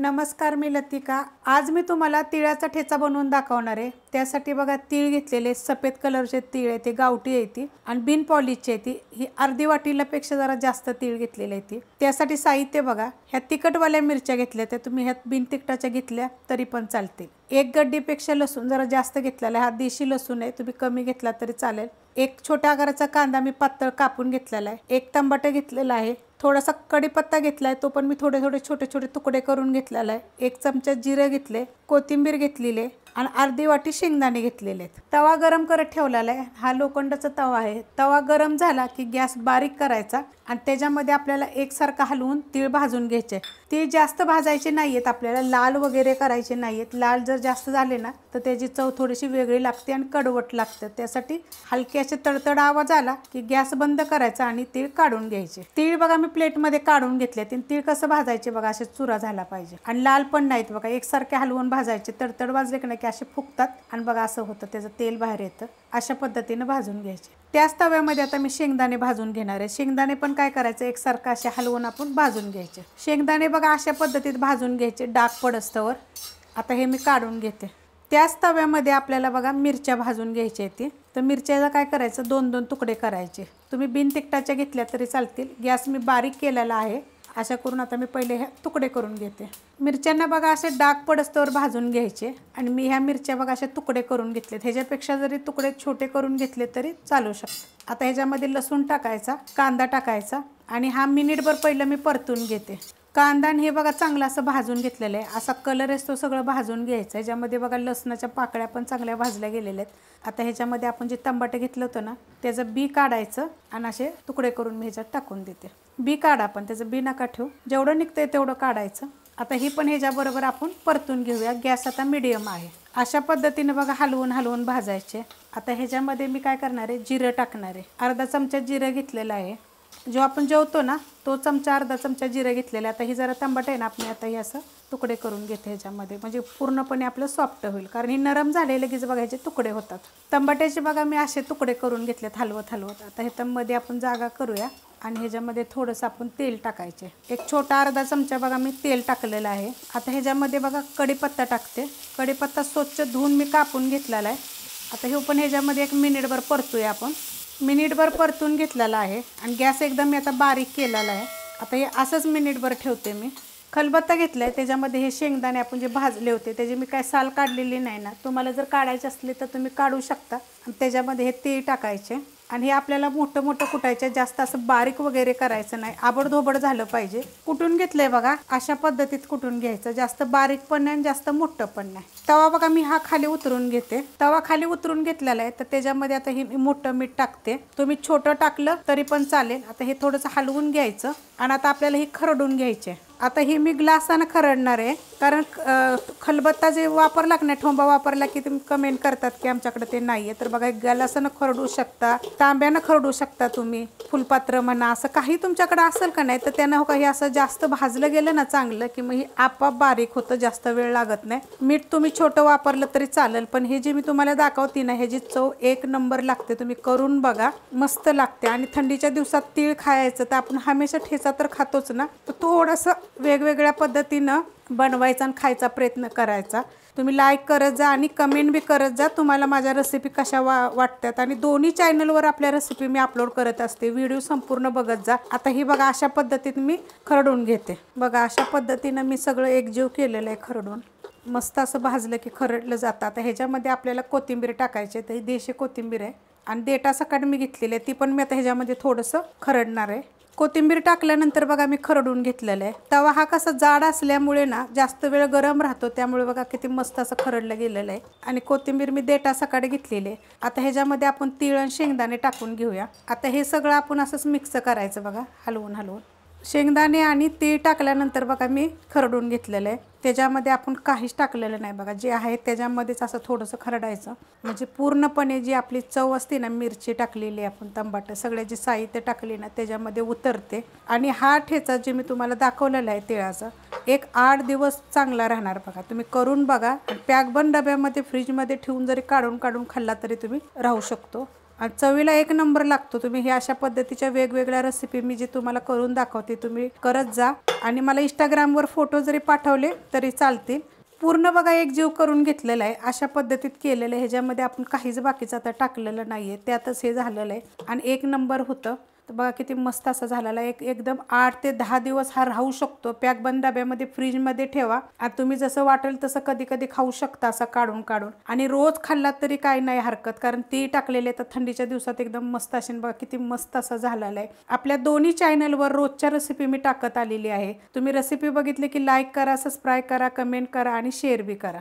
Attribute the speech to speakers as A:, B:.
A: नमस्कार, मी लतिका। आज मी तुम्हाला तिळाचा ठेचा बनवून दाखवणार आहे। त्यासाठी बघा तीळ घेतलेले, सफेद कलरचे तीळ आहे, ते गावठी आहे ती आणि बिन पॉलिशचे आहे ती। ही अर्धी वाटीला पेक्षा जरा जास्त तीळ घेतलेले आहे ती। त्यासाठी साहित्य बघा, ह्या तिखटवाल्या मिरच्या घेतल्या, त्या तुम्ही ह्या बिन तिखटाच्या घेतल्या तरी पण चालते। एक गड्डीपेक्षा लसूण जरा जास्त घेतलेला, हा देशी लसूण आहे, तुम्ही कमी घेतला तरी चालेल। एक छोट्या आकाराचा कांदा मी पातळ कापून घेतलेला आहे। एक टमाटर घेतलेला आहे। थोडासा कढीपत्ता घेतलाय, तो पण मी थोडे थोडे छोटे छोटे तुकडे करून घेतलेला आहे। एक चमचा जिरे घेतले, कोथिंबीर घेतलेली आणि अर्धी वाटी शेंगदाणे घेतलेले आहेत। तवा गरम करत ठेवलेला आहे। हा लोखंडाचा तवा आहे। तवा गरम झाला की गॅस बारीक करायचा आणि त्याच्यामध्ये आपल्याला एकसारखा हलवून तीळ भाजून घ्यायचे। तीळ जास्त भाजायचे नाहीयेत, आपल्याला लाल वगैरे करायचे नाहीयेत। लाल जर जास्त झाले ना तर त्याची चव थोडीशी वेगळी लागते आणि कडवट लागते। त्यासाठी हलके असे तडतड आवाज आला की गॅस बंद करायचा आणि तीळ काढून घ्यायचे। तीळ बघा मी प्लेट मध्ये काढून घेतले। तीळ कसं भाजायचे बघा, असे चुरा झाला पाहिजे आणि लाल पण नाहीत बघा, एकसारखे हलवून भाजायचे। तडतड भाजले की नाही की असे फुगतात आणि बघा असं होतं, त्याचं तेल बाहेर येतं। अशा पद्धतीने भाजून घ्यायचे। त्याच तव्यामध्ये आता मी शेंगदाणे भाजून घेणार आहे। शेंगदाणे पण काय करायचं, एकसारखं असे हलवून आपण भाजून घ्यायचे। शेंगदाणे बघा अशा पद्धतीत भाजून घ्यायचे, डाग पडस्तवर। आता हे मी काढून घेते। त्याच तव्यामध्ये आपल्याला बघा मिरच्या भाजून घ्यायच्या आहेत। तर मिरच्याला काय करायचं, दोन दोन तुकडे करायचे। तुम्ही बिन तिखटाच्या घेतल्या तरी चालतील। गॅस मी बारीक केलेला आहे। अशा करून आता मी पहिले हे तुकडे करून घेते। मिरच्यांना बघा असे डाग पडस्तवर भाजून घ्यायचे आणि मी ह्या मिरच्या बघा असे तुकडे करून घेतले। ह्याच्यापेक्षा जरी तुकडे छोटे करून घेतले तरी चालू शकतात। आता ह्याच्यामध्ये लसूण टाकायचा, कांदा टाकायचा आणि हा मिनिटभर पहिलं मी परतून घेते। कांदा हे बघा चांगला असं भाजून घेतलेलं आहे। असा कलर असतो सगळं भाजून घ्यायचं। ह्याच्यामध्ये बघा लसणाच्या पाकळ्या पण चांगल्या भाजल्या गेलेल्या आहेत। आता ह्याच्यामध्ये आपण जे टमाटे घेतलं होतं ना, त्याचं बी काढायचं आणि असे तुकडे करून मी ह्याच्यात टाकून देते। बी काढा, पण त्याचं बी नका ठेवू, जेवढं निघतंय तेवढं काढायचं। आता ही पण ह्याच्याबरोबर आपण परतून घेऊया। गॅस आता मीडियम आहे। अशा पद्धतीने बघा हलवून हलवून भाजायचे। आता ह्याच्यामध्ये मी काय करणार आहे, जिरं टाकणार आहे। अर्धा चमचा जिरं घेतलेला आहे। जो आपण जेवतो ना तो चमचा, अर्धा चमचा जिरं घेतलेला। आता ही जरा टमाटे आहे ना, आपण आता हे असं तुकडे करून घेते ह्याच्यामध्ये, म्हणजे पूर्णपणे आपलं सॉफ्ट होईल, कारण ही नरम झाले लगेच बघायचे तुकडे होतात। टमाट्याचे बघा मी असे तुकडे करून घेतलेत हलवत हलवत। आता ह्याच्यामध्ये आपण जागा करूया आणि ह्याच्यामध्ये थोडंसं आपण तेल टाकायचे। एक छोटा अर्धा चमचा बघा मी तेल टाकलेलं आहे। आता ह्याच्यामध्ये बघा कढीपत्ता टाकते। कढीपत्ता स्वच्छ धुवून मी कापून घेतलेला आहे। आता हे पण ह्याच्यामध्ये एक मिनिटभर परतूया आपण। मिनिटभर परतून घेतलेला आहे आणि गॅस एकदम मी आता बारीक केलेला आहे। आता हे असंच मिनिटभर ठेवते मी। खलबत्ता घेतलाय, त्याच्यामध्ये हे शेंगदाणे आपण जे भाजले होते त्याची मी काय साल काढलेली नाही ना, तुम्हाला जर काढायचे असले तर तुम्ही काढू शकता। आणि त्याच्यामध्ये हे तीळ टाकायचे आणि हे आपल्याला मोठं मोठं कुटायचे, जास्त असं बारीक वगैरे करायचं नाही, आबडधोबड झालं पाहिजे। कुटून घेतलंय बघा, अशा पद्धतीत कुटून घ्यायचं, जास्त बारीक पण नाही जास्त मोठं पण नाही। तवा बघा मी हा खाली उतरून घेते। तवा खाली उतरून घेतलेला आहे, तर त्याच्यामध्ये आता हे मोठं मीठ टाकते। तुम्ही छोटं टाकलं तरी पण चालेल। आता हे थोडंसं हलवून घ्यायचं आणि आता आपल्याला हे खरडून घ्यायचे। आता ही मी ग्लासानं खरडणार आहे, कारण खलबत्ता जे वापरला की नाही, ठोंबा वापरला की तुम्ही कमेंट करतात की आमच्याकडे ते नाही आहे, तर बघा ग्लासानं खरडू शकता, तांब्यानं खरडू शकता तुम्ही, फुलपात्र म्हणा, असं काही तुमच्याकडे असेल का नाही, तर त्यानं हो का हे असं जास्त भाजलं गेलं ना चांगलं की मग हे आपोआप बारीक होतं, जास्त वेळ लागत नाही। मीठ तुम्ही छोटं वापरलं तरी चालेल, पण हे जे मी तुम्हाला दाखवते ना ह्याची चव एक नंबर लागते। तुम्ही करून बघा, मस्त लागते। आणि थंडीच्या दिवसात तीळ खायचं तर आपण हमेशा ठेचा तर खातोच ना, तर थोडंसं वेगवेगळ्या पद्धतीनं बनवायचा आणि खायचा प्रयत्न करायचा। तुम्ही लाईक करत जा आणि कमेंट बी करत जा, तुम्हाला माझ्या रेसिपी कशा वाटतात। आणि दोन्ही चॅनलवर आपल्या रेसिपी मी अपलोड करत असते, व्हिडिओ संपूर्ण बघत जा। आता ही बघा अशा पद्धतीने मी खरडून घेते। बघा अशा पद्धतीनं मी सगळं एकजीव केलेलं आहे खरडून। मस्त असं भाजलं की खरडलं जातं। आता ह्याच्यामध्ये आपल्याला कोथिंबीर टाकायची, तर ही देशी कोथिंबीर आहे आणि देठा सकट मी घेतलेली आहे, ती पण मी आता ह्याच्यामध्ये थोडंसं खरडणार आहे। कोथिंबीर टाकल्यानंतर बघा मी खरडून घेतलेलं आहे। तवा हा कसा जाड असल्यामुळे ना जास्त वेळ गरम राहतो, त्यामुळे बघा किती मस्त असं खरडलं गेलेलं आहे। आणि कोथिंबीर मी देठा सकट घेतलेली आहे। आता ह्याच्यामध्ये आपण तीळ आणि शेंगदाणे टाकून घेऊया। आता हे सगळं आपण असंच मिक्स करायचं बघा, हलवून हलवून। शेंगदाणे आणि तीळ टाकल्यानंतर बघा मी खरडून घेतलेलं आहे। त्याच्यामध्ये आपण काहीच टाकलेलं नाही बघा, जे आहे त्याच्यामध्येच असं थोडंसं खरडायचं, म्हणजे पूर्णपणे जी आपली चव असते ना, मिरची टाकलेली आपण, टमाटर, सगळे जे साहित्य टाकले ना त्याच्यामध्ये उतरते। आणि हा ठेचा जे मी तुम्हाला दाखवलेला आहे तिळाचा, एक 8 दिवस चांगला राहणार बघा। तुम्ही करून बघा, पॅक बंद डब्यामध्ये फ्रीजमध्ये ठेवून जरी काढून काढून खाल्ला तरी तुम्ही राहू शकतो। आणि चवीला एक नंबर लागतो। तुम्ही हे अशा पद्धतीच्या वेगवेगळ्या रेसिपी मी जे तुम्हाला करून दाखवते तुम्ही करत जा आणि मला इंस्टाग्रामवर फोटो जरी पाठवले तरी चालतील। पूर्ण बघा एक जीव करून घेतलेला आहे, अशा पद्धतीत केलेलं आहे। ह्याच्यामध्ये आपण काहीच बाकीचं आता टाकलेलं नाहीये, त्यातच हे झालेलं आहे आणि एक नंबर होतं। तर बघा किती मस्त असं झालेला आहे। एकदम 8 ते 10 दिवस हा राहू शकतो। पॅक बंद डब्यामध्ये फ्रीजमध्ये ठेवा आणि तुम्ही जसं वाटेल तसं कधी कधी खाऊ शकता असं काढून काढून, आणि रोज खाल्लात तरी काही नाही हरकत, कारण ती टाकलेले तर थंडीच्या दिवसात एकदम मस्त असेल। बघा किती मस्त असं झालेलं आहे। आपल्या दोन्ही चॅनलवर रोजच्या रेसिपी मी टाकत आलेली आहे। तुम्ही रेसिपी बघितली की लाईक करा, सबस्क्राईब करा, कमेंट करा आणि शेअर बी करा।